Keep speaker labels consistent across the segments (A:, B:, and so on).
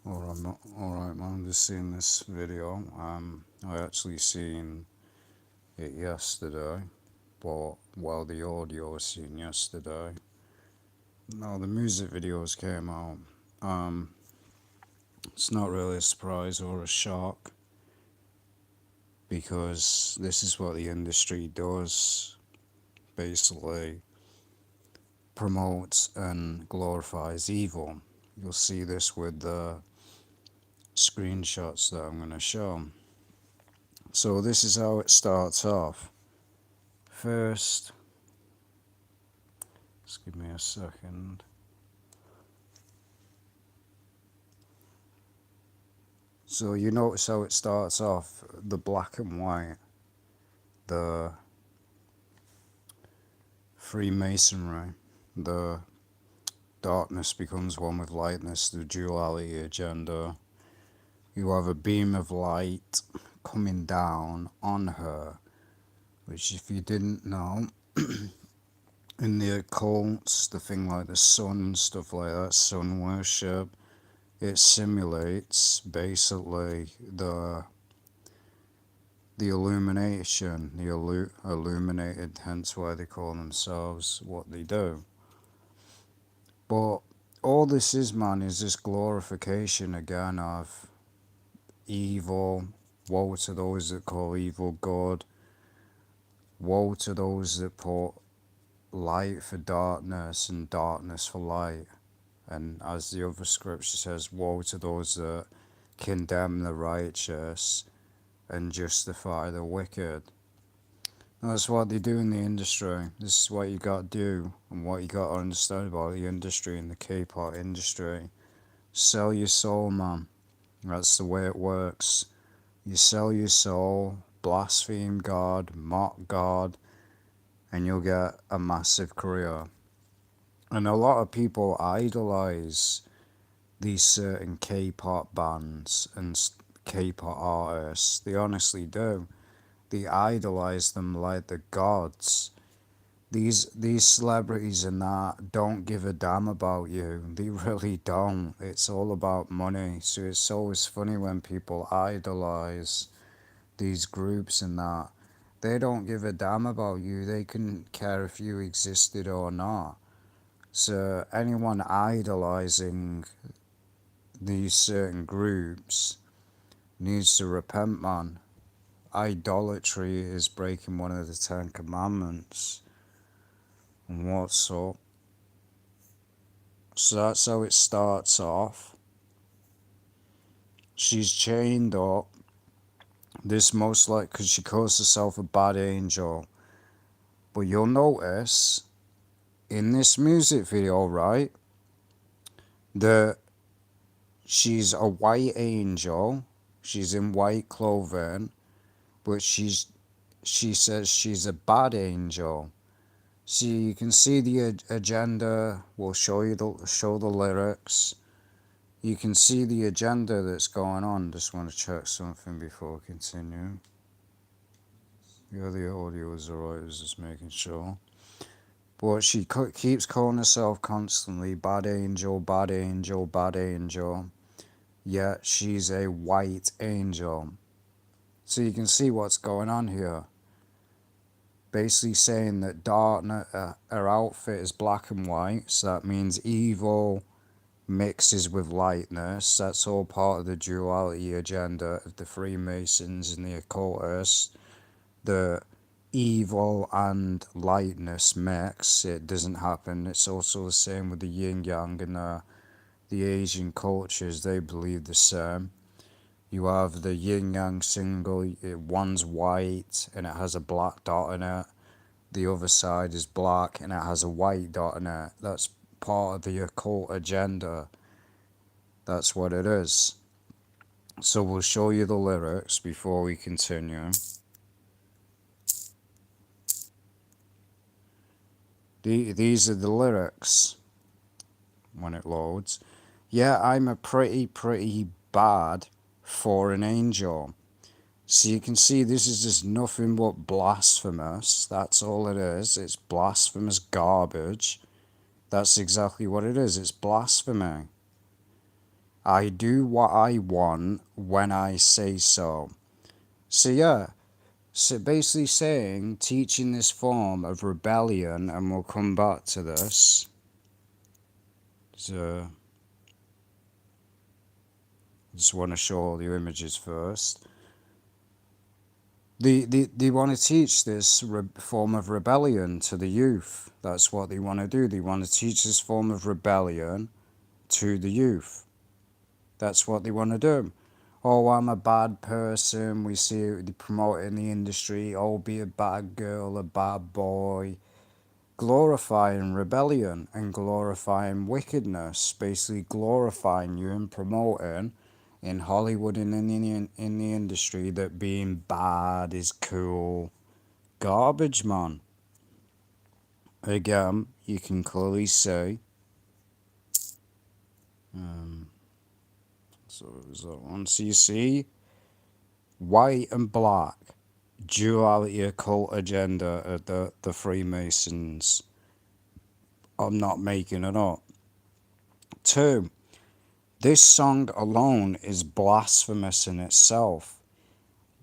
A: Alright, man, I'm just seeing this video. I actually seen it yesterday, but well, the audio was seen yesterday. Now the music videos came out. Um, it's not really a surprise or a shock because this is what the industry does. Basically, promotes and glorifies evil. You'll see this with the screenshots that I'm going to show. So this is how it starts off. First, just give me a second. So you notice how it starts off, the black and white, the Freemasonry, the darkness becomes one with lightness, the duality agenda. You have a beam of light coming down on her, which if you didn't know, in the occults, the thing like the sun and stuff like that, sun worship, it simulates basically the illumination, the illuminated, hence why they call themselves what they do. But all this is, man, is this glorification again of evil. Woe to those that call evil good. Woe to those that put light for darkness and darkness for light. And as the other scripture says, woe to those that condemn the righteous and justify the wicked. And that's what they do in the industry. This is what you got to do and what you got to understand about the industry and the K-pop industry. Sell your soul, man. That's the way it works. You sell your soul, blaspheme God, mock God, and you'll get a massive career. And a lot of people idolize these certain K-pop bands and K-pop artists. They honestly do. They idolize them like the gods. These celebrities and that don't give a damn about you. They really don't. It's all about money. So it's always funny when people idolize these groups and that. They don't give a damn about you. They couldn't care if you existed or not. So anyone idolizing these certain groups needs to repent, man. Idolatry is breaking one of the 10 Commandments. And what's up? So that's how it starts off. She's chained up. This most like because she calls herself a bad angel. But you'll notice in this music video, right, that she's a white angel. She's in white clothing, but she says she's a bad angel. See, you can see the agenda. We'll show the lyrics. You can see the agenda that's going on. Just want to check something before we continue. Yeah, the audio is alright. I was just making sure. But she keeps calling herself constantly bad angel, bad angel, bad angel. Yet she's a white angel. So you can see what's going on here. Basically saying that darkness, her outfit is black and white, so that means evil mixes with lightness. That's all part of the duality agenda of the Freemasons and the occultists. The evil and lightness mix, it doesn't happen. It's also the same with the yin yang and the Asian cultures, they believe the same. You have the yin yang symbol, one's white and it has a black dot in it. The other side is black and it has a white dot in it. That's part of the occult agenda. That's what it is. So we'll show you the lyrics before we continue. These are the lyrics when it loads. Yeah, I'm a pretty bad for an angel. So you can see this is just nothing but blasphemous. That's all it is. It's blasphemous garbage. That's exactly what it is. It's blasphemy. I do what I want when I say so. So yeah, so basically saying, teaching this form of rebellion, and we'll come back to this. So, I just want to show all the images first. They want to teach this form of rebellion to the youth. That's what they want to do. They want to teach this form of rebellion to the youth. That's what they want to do. Oh, I'm a bad person. We see it, they promote it in the industry. Oh, be a bad girl, a bad boy. Glorifying rebellion and glorifying wickedness. Basically glorifying you and promoting in Hollywood and in the industry that being bad is cool. Garbage, man. Again, you can clearly see. So is that one? So you see white and black duality occult agenda of the Freemasons. I'm not making it up. Two, this song alone is blasphemous in itself.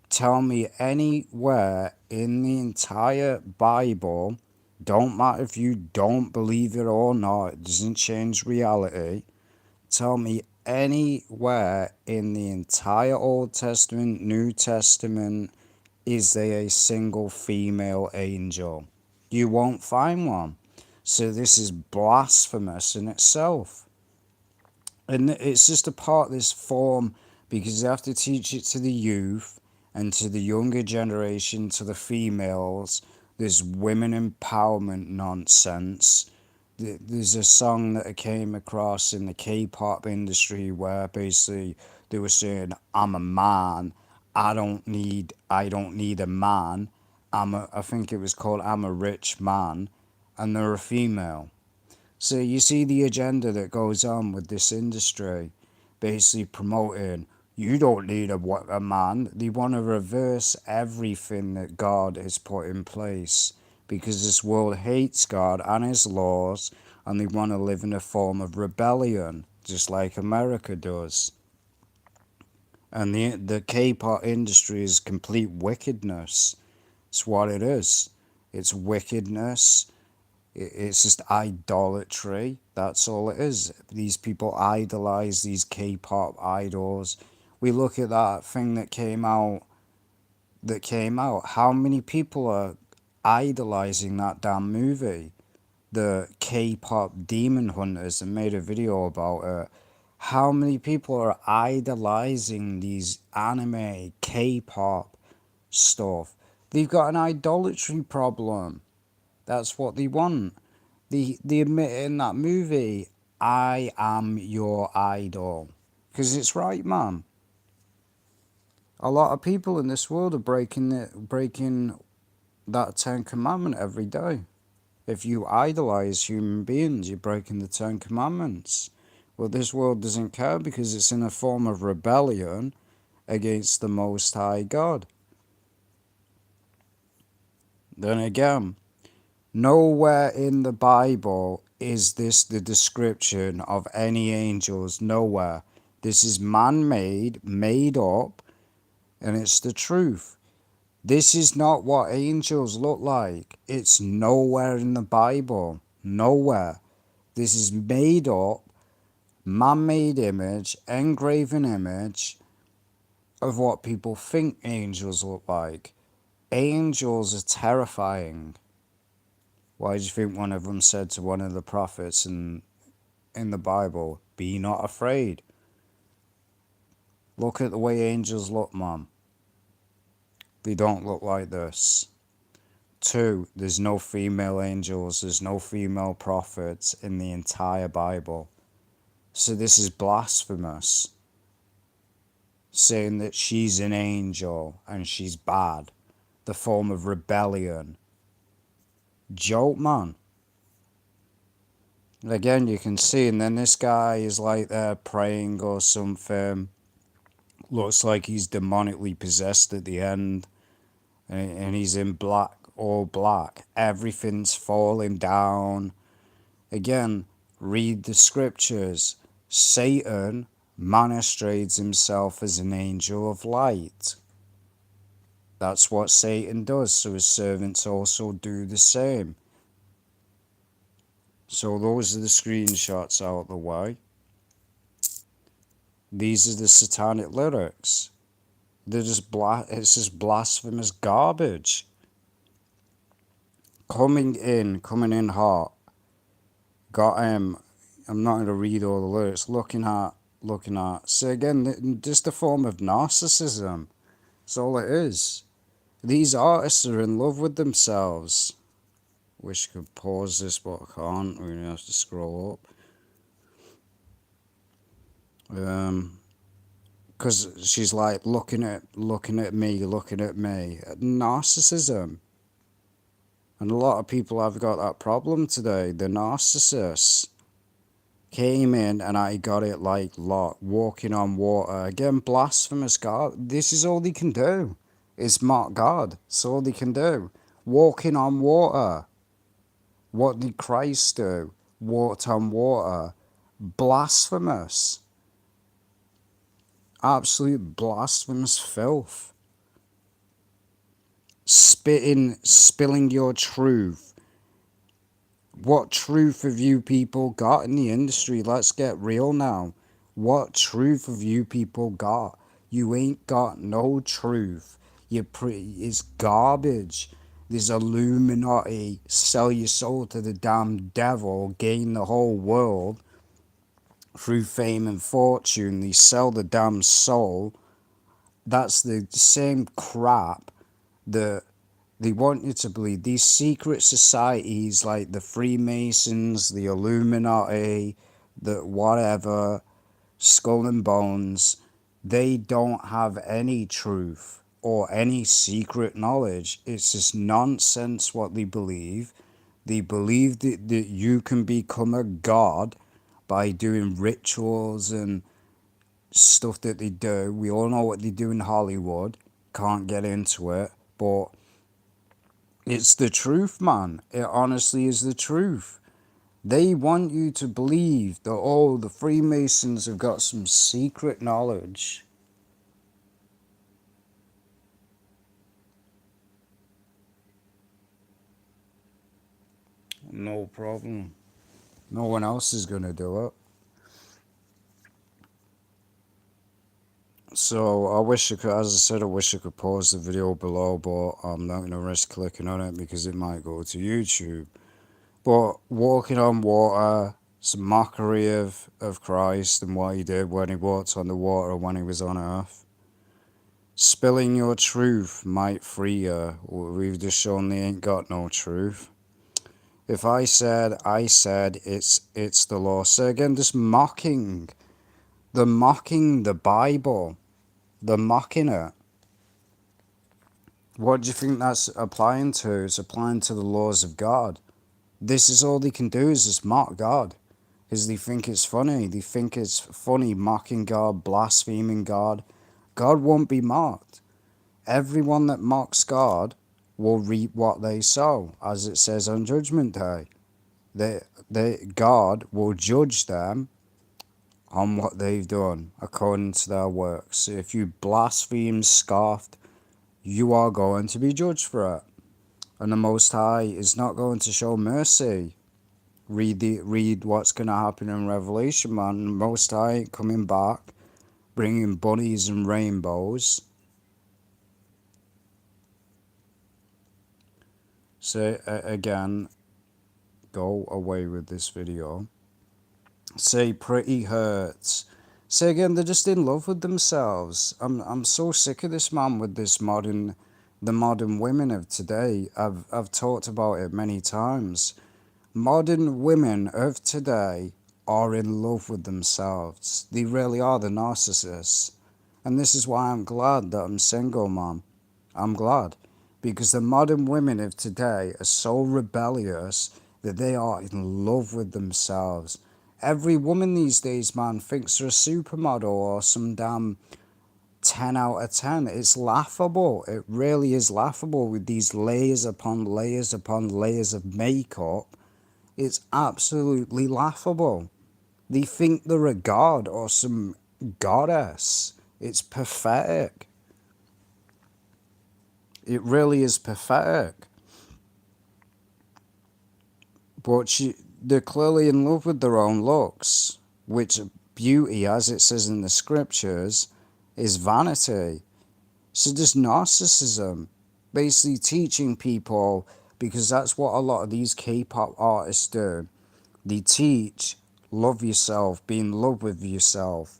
A: Tell me anywhere in the entire Bible, don't matter if you don't believe it or not, it doesn't change reality. Tell me anywhere in the entire Old Testament, New Testament, is there a single female angel? You won't find one. So this is blasphemous in itself. And it's just a part of this form because you have to teach it to the youth and to the younger generation, to the females, this women empowerment nonsense. There's a song that I came across in the K-pop industry where basically they were saying, "I'm a man. I don't need a man. I think it was called I'm a rich man," and they're a female. So you see the agenda that goes on with this industry, basically promoting you don't need a man. They want to reverse everything that God has put in place because this world hates God and his laws, and they want to live in a form of rebellion, just like America does. And the K-pop industry is complete wickedness. It's what it is. It's wickedness. It's just idolatry. That's all it is. These people idolize these K-pop idols. We look at that thing that came out. How many people are idolizing that damn movie? The K-pop Demon Hunters, and made a video about it. How many people are idolizing these anime K-pop stuff? They've got an idolatry problem. That's what they want. They admit in that movie, I am your idol. Because it's right, man. A lot of people in this world are breaking that Ten Commandment every day. If you idolize human beings, you're breaking the Ten Commandments. Well, this world doesn't care because it's in a form of rebellion against the Most High God. Then again, nowhere in the Bible is this the description of any angels. Nowhere. This is man-made, made up, and it's the truth. This is not what angels look like. It's nowhere in the Bible. Nowhere. This is made up, man-made image, engraven image of what people think angels look like. Angels are terrifying. Why do you think one of them said to one of the prophets in the Bible, "Be not afraid"? Look at the way angels look, man. They don't look like this. Two, there's no female angels, there's no female prophets in the entire Bible. So this is blasphemous. Saying that she's an angel and she's bad. The form of rebellion. Joke, man. Again, you can see, and then this guy is like there praying or something. Looks like he's demonically possessed at the end. And he's in black, all black. Everything's falling down. Again, read the scriptures. Satan masquerades himself as an angel of light. That's what Satan does, so his servants also do the same. So those are the screenshots out the way. These are the satanic lyrics. They're just it's just blasphemous garbage. Coming in hot. Got I'm not going to read all the lyrics. Looking at. So again, just a form of narcissism. That's all it is. These artists are in love with themselves. Wish I could pause this, but I can't. We're gonna have to scroll up. Because she's like looking at me. Narcissism. And a lot of people have got that problem today. The narcissists came in and I got it like walking on water. Again, blasphemous God. This is all they can do. Is mock God. It's all they can do. Walking on water. What did Christ do? Walked on water. Blasphemous. Absolute blasphemous filth. Spilling your truth. What truth have you people got in the industry? Let's get real now. What truth have you people got? You ain't got no truth. It's garbage. This Illuminati, sell your soul to the damn devil, gain the whole world through fame and fortune. They sell the damn soul. That's the same crap that they want you to believe. These secret societies like the Freemasons, the Illuminati, the whatever, Skull and Bones, they don't have any truth or any secret knowledge. It's just nonsense what they believe. They believe that you can become a god by doing rituals and stuff that they do. We all know what they do in Hollywood. Can't get into it, but it's the truth, man. It honestly is the truth. They want you to believe that, oh, the Freemasons have got some secret knowledge. No problem. No one else is going to do it. So I wish I could, as I said, I wish I could pause the video below, but I'm not going to risk clicking on it because it might go to YouTube. But walking on water, it's a mockery of Christ and what he did when he walked on the water when he was on earth. Spilling your truth might free you. We've just shown they ain't got no truth. If I said, it's the law. So again, just mocking. They're mocking the Bible. They're mocking it. What do you think that's applying to? It's applying to the laws of God. This is all they can do is just mock God. Because they think it's funny. They think it's funny mocking God, blaspheming God. God won't be mocked. Everyone that mocks God will reap what they sow, as it says on Judgment Day. God will judge them on what they've done according to their works. If you blaspheme, scoffed, you are going to be judged for it. And the Most High is not going to show mercy. Read what's going to happen in Revelation, man. The Most High coming back, bringing bunnies and rainbows. So again, go away with this video. Say pretty hurts. Say again, they're just in love with themselves. I'm so sick of this, man, with the modern women of today. I've talked about it many times. Modern women of today are in love with themselves. They really are the narcissists. And this is why I'm glad that I'm single, man. I'm glad. Because the modern women of today are so rebellious that they are in love with themselves. Every woman these days, man, thinks they're a supermodel or some damn 10 out of 10. It's laughable. It really is laughable with these layers upon layers upon layers of makeup. It's absolutely laughable. They think they're a god or some goddess. It's pathetic. It really is pathetic. But they're clearly in love with their own looks, which beauty, as it says in the scriptures, is vanity. So there's narcissism, basically teaching people, because that's what a lot of these K-pop artists do. They teach, love yourself, be in love with yourself.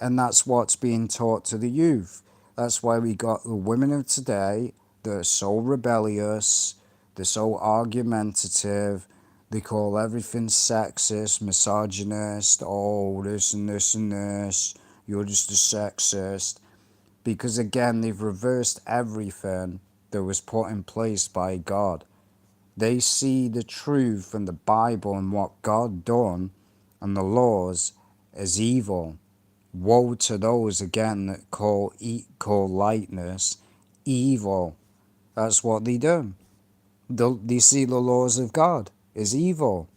A: And that's what's being taught to the youth. That's why we got the women of today that are so rebellious, they're so argumentative, they call everything sexist, misogynist, oh, this and this and this, you're just a sexist. Because again, they've reversed everything that was put in place by God. They see the truth and the Bible and what God done and the laws as evil. Woe to those again that call lightness evil. That's what they do. They see the laws of God as evil.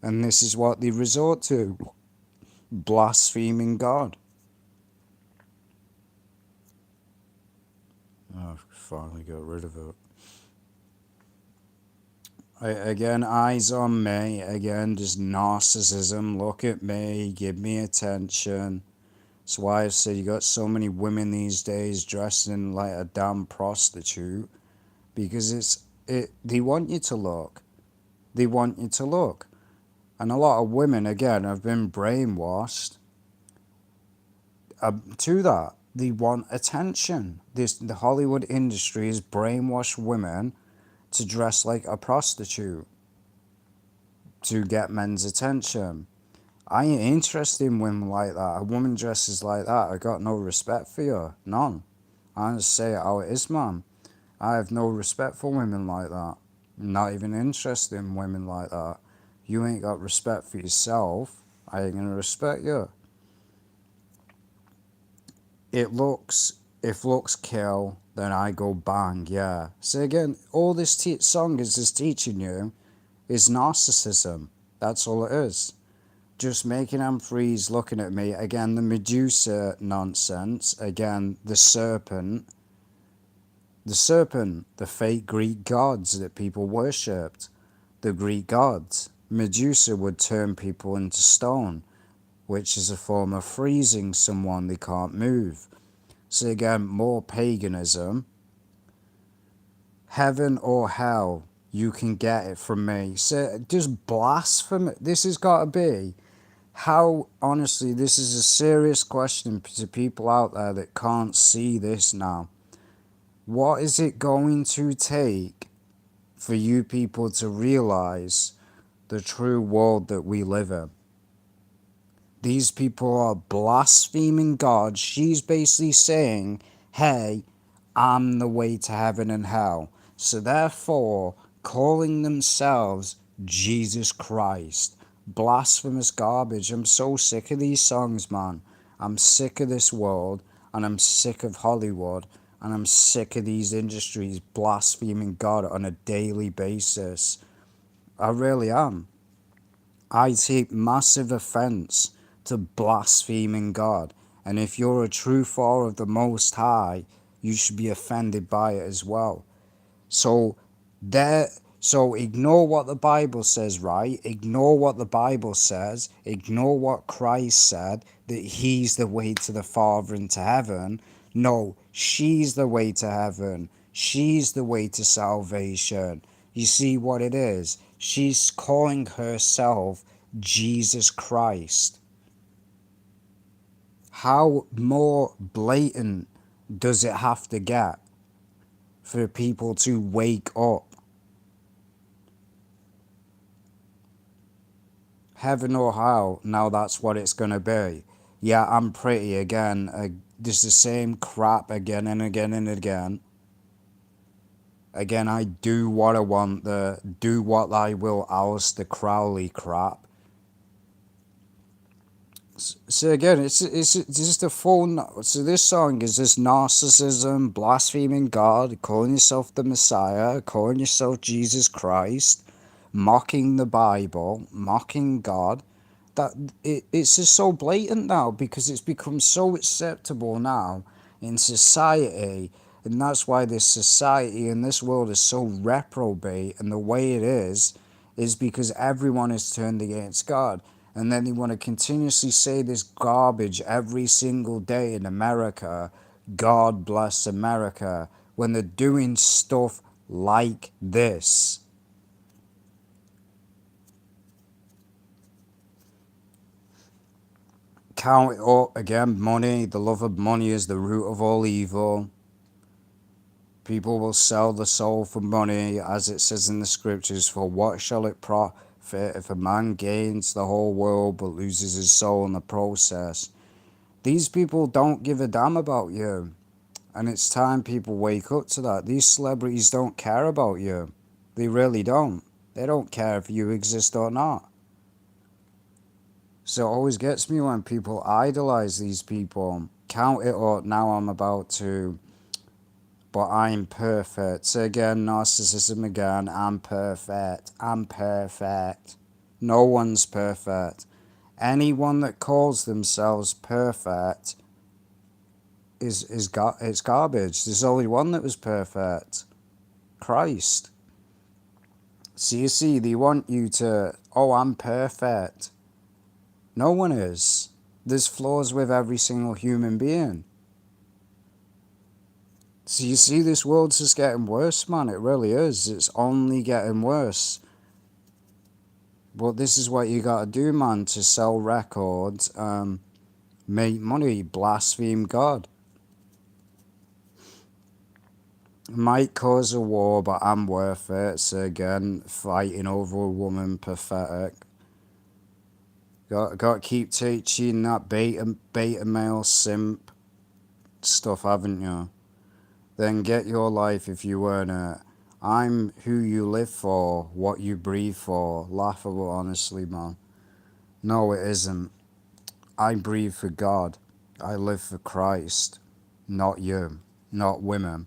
A: And this is what they resort to. Blaspheming God. Oh, finally got rid of it. Again, eyes on me. Again, just narcissism. Look at me. Give me attention. That's why I said you got so many women these days dressing like a damn prostitute. Because they want you to look. They want you to look. And a lot of women, again, have been brainwashed to that. They want attention. The Hollywood industry has brainwashed women to dress like a prostitute to get men's attention. I ain't interested in women like that. A woman dresses like that, I got no respect for you. None. I just say it how it is, man. I have no respect for women like that. I'm not even interested in women like that. You ain't got respect for yourself, I ain't gonna respect you. If looks kill, then I go bang, yeah. So again, all this song is just teaching you is narcissism. That's all it is. Just making them freeze looking at me. Again, the Medusa nonsense. Again, the serpent, the fake Greek gods that people worshipped. The Greek gods. Medusa would turn people into stone, which is a form of freezing someone they can't move. So again, more paganism. Heaven or hell, you can get it from me. So just blasphemy. This has got to be how, honestly, this is a serious question to people out there that can't see this now. What is it going to take for you people to realize the true world that we live in? These people are blaspheming God. She's basically saying, hey, I'm the way to heaven and hell. So therefore, calling themselves Jesus Christ. Blasphemous garbage. I'm so sick of these songs, man. I'm sick of this world, and I'm sick of Hollywood, and I'm sick of these industries blaspheming God on a daily basis. I really am. I take massive offense to blaspheming God. And if you're a true follower of the Most High, you should be offended by it as well. So ignore what the Bible says, right? Ignore what the Bible says. Ignore what Christ said, that he's the way to the Father and to heaven. No, she's the way to heaven. She's the way to salvation. You see what it is? She's calling herself Jesus Christ. How more blatant does it have to get for people to wake up? Heaven or hell, now that's what it's going to be. Yeah, I'm pretty again. Just the same crap again and again and again. Again, I do what I want, the do what I will Aleister Crowley crap. So again, it's just a full. So this song is just narcissism, blaspheming God, calling yourself the Messiah, calling yourself Jesus Christ, mocking the Bible, mocking God, that it's just so blatant now because it's become so acceptable now in society, and that's why this society and this world is so reprobate, and the way it is because everyone is turned against God. And then they want to continuously say this garbage every single day in America, God bless America, when they're doing stuff like this. Count it up again. Money, the love of money is the root of all evil. People will sell the soul for money, as it says in the scriptures. For what shall it profit if a man gains the whole world but loses his soul in the process? These people don't give a damn about you. And it's time people wake up to that. These celebrities don't care about you. They really don't. They don't care if you exist or not. So it always gets me when people idolize these people. Count it up, now I'm about to. But I'm perfect. So again, narcissism again. I'm perfect. I'm perfect. No one's perfect. Anyone that calls themselves perfect it's garbage. There's only one that was perfect. Christ. So you see, they want you to, oh, I'm perfect. No one is. There's flaws with every single human being. So you see, this world's just getting worse, man. It really is. It's only getting worse. But this is what you gotta do, man, to sell records, make money, blaspheme God. Might cause a war, but I'm worth it. So again, fighting over a woman, pathetic. Got to keep teaching that beta male simp stuff, haven't you? Then get your life if you earn it. I'm who you live for, what you breathe for. Laughable, honestly, man. No, it isn't. I breathe for God. I live for Christ, not you, not women.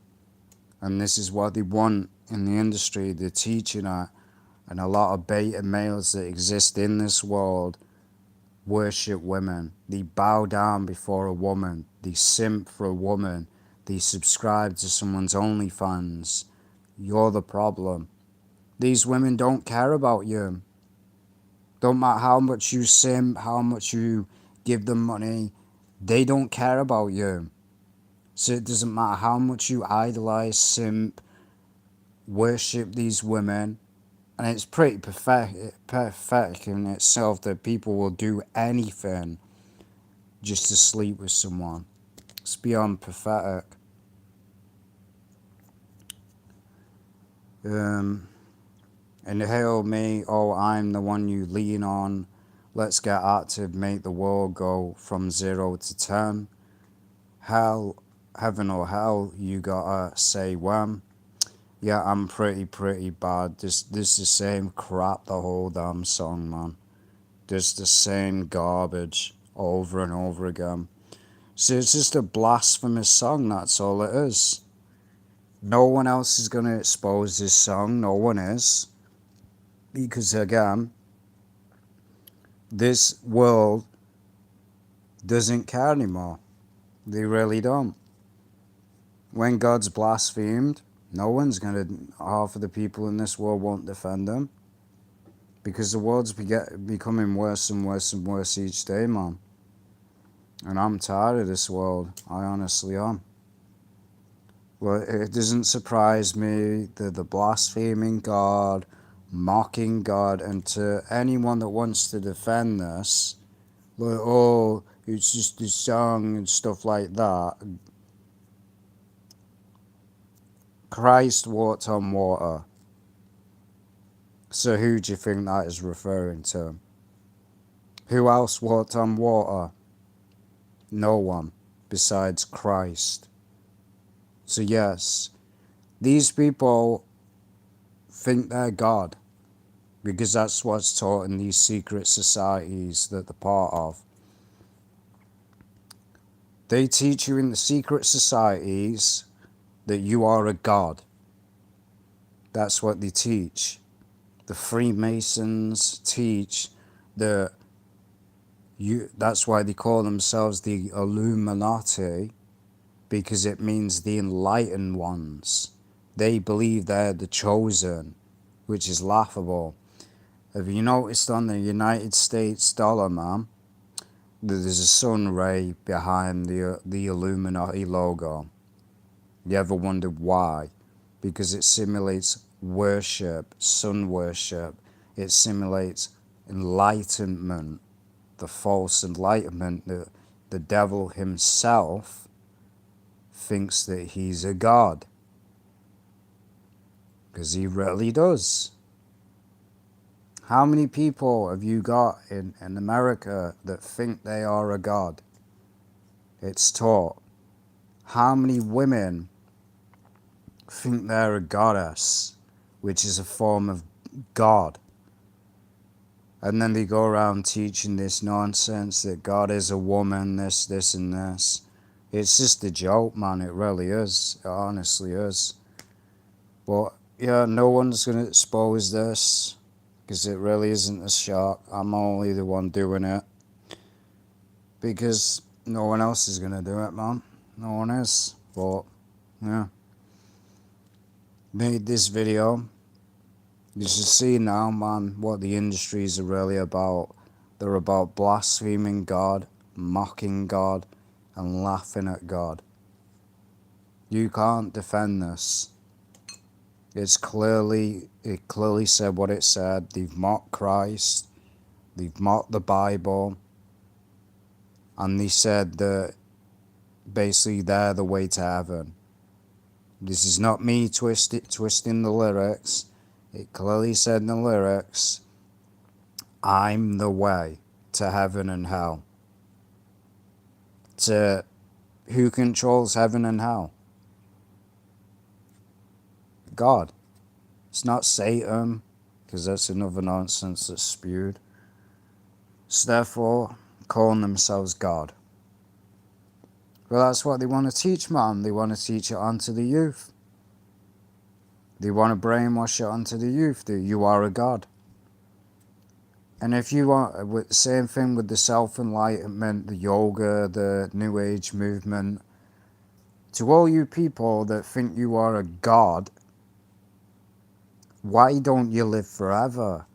A: And this is what they want in the industry. They're teaching it. And a lot of beta males that exist in this world worship women. They bow down before a woman. They simp for a woman. They subscribe to someone's OnlyFans. You're the problem. These women don't care about you. Don't matter how much you simp, how much you give them money, they don't care about you. So it doesn't matter how much you idolize, simp, worship these women. And it's pretty pathetic in itself that people will do anything just to sleep with someone. It's beyond pathetic. And hail me, oh, I'm the one you lean on. Let's get active, make the world go from 0 to 10. Hell, heaven or hell, you gotta say when. Yeah, I'm pretty bad. This the same crap the whole damn song, man. Just the same garbage over and over again. So it's just a blasphemous song, that's all it is. No one else is gonna expose this song, no one is. Because again, this world doesn't care anymore. They really don't. When God's blasphemed, no one's gonna, half of the people in this world won't defend him. Because the world's becoming worse and worse and worse each day, man. And I'm tired of this world. I honestly am. Well, it doesn't surprise me that the blaspheming God, mocking God, and to anyone that wants to defend this, like, oh, it's just a song and stuff like that. Christ walked on water. So who do you think that is referring to? Who else walked on water? No one besides Christ. So yes, these people think they're God because that's what's taught in these secret societies that they're part of. They teach you in the secret societies that you are a God. That's what they teach. The Freemasons teach that That's why they call themselves the Illuminati, because it means the enlightened ones. They believe they're the chosen, which is laughable. Have you noticed on the United States dollar, man, that there's a sun ray behind the Illuminati logo? You ever wondered why? Because it simulates worship, sun worship. It simulates enlightenment, the false enlightenment that the devil himself thinks that he's a god. Because he really does. How many people have you got in America that think they are a god? It's taught. How many women think they're a goddess, which is a form of God? And then they go around teaching this nonsense that God is a woman, this, and this. It's just a joke, man. It really is. It honestly is. But yeah, no one's going to expose this because it really isn't a shock. I'm only the one doing it because no one else is going to do it, man. No one is. But yeah, made this video. You should see now, man, what the industries are really about. They're about blaspheming God, mocking God, and laughing at God. You can't defend this. It clearly said what it said. They've mocked Christ. They've mocked the Bible. And they said that basically they're the way to heaven. This is not me twisting the lyrics. It clearly said in the lyrics, I'm the way to heaven and hell. To who controls heaven and hell? God. It's not Satan, because that's another nonsense that's spewed. So therefore, calling themselves God. Well, that's what they want to teach, man. They want to teach it onto the youth. They want to brainwash it onto the youth that you are a God. And if you want, same thing with the self-enlightenment, the yoga, the New Age movement, to all you people that think you are a God, why don't you live forever?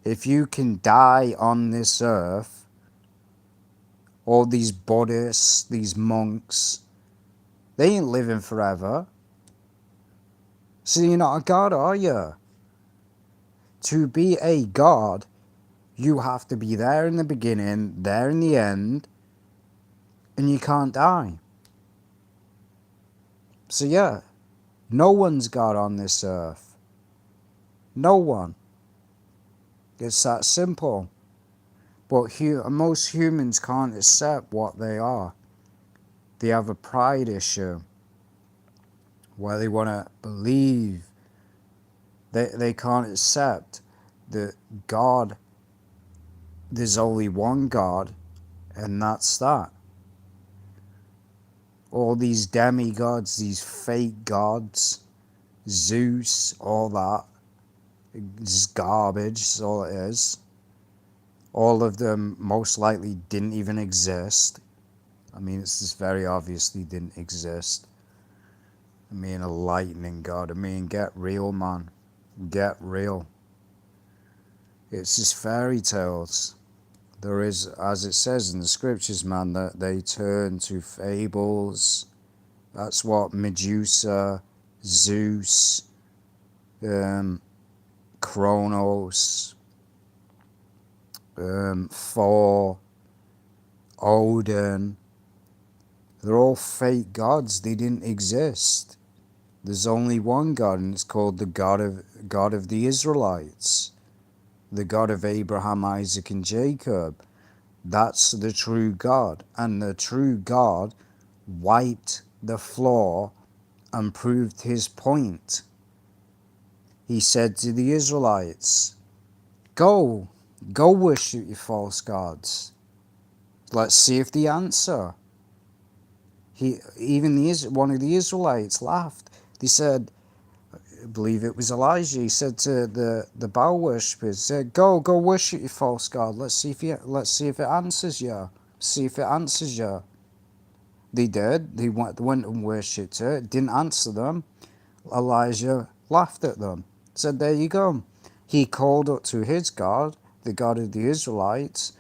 A: If you can die on this earth, all these Buddhists, these monks, they ain't living forever. So you're not a God, are you? To be a God, you have to be there in the beginning, there in the end, and you can't die. So yeah, no one's God on this earth. No one. It's that simple. But most humans can't accept what they are. They have a pride issue where they want to believe. They can't accept that God, there's only one God, and that's that. All these demigods, these fake gods, Zeus, all that, it's garbage, that's all it is. All of them most likely didn't even exist. I mean, it's just very obviously didn't exist. I mean, a lightning god. I mean, get real, man. Get real. It's just fairy tales. There is, as it says in the scriptures, man, that they turn to fables. That's what Medusa, Zeus, Kronos, Thor, Odin. They're all fake gods. They didn't exist. There's only one God, and it's called the God of the Israelites, the God of Abraham, Isaac, and Jacob. That's the true God, and the true God wiped the floor and proved his point. He said to the Israelites, go worship your false gods. Let's see if they answer. One of the Israelites laughed. They said, believe it was Elijah. He said to the Baal worshippers, "Go worship your false god. Let's see if it answers you. See if it answers you." They did. They went and worshipped it. It didn't answer them. Elijah laughed at them. Said, "There you go." He called up to his God, the God of the Israelites,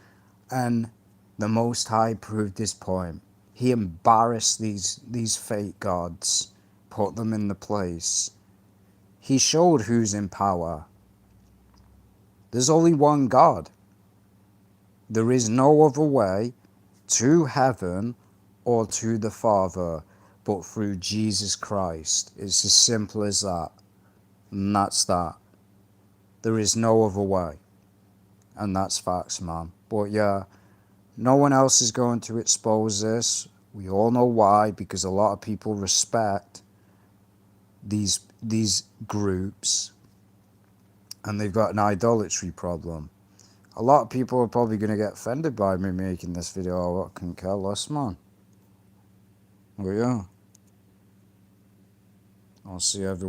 A: and the Most High proved his point. He embarrassed these fake gods, put them in the place. He showed who's in power. There's only one God. There is no other way to heaven or to the Father but through Jesus Christ. It's as simple as that. And that's that. There is no other way. And that's facts, man. But yeah, no one else is going to expose this. We all know why, because a lot of people respect these groups, and they've got an idolatry problem. A lot of people are probably going to get offended by me making this video. I couldn't care less, man. But yeah, I'll see everyone.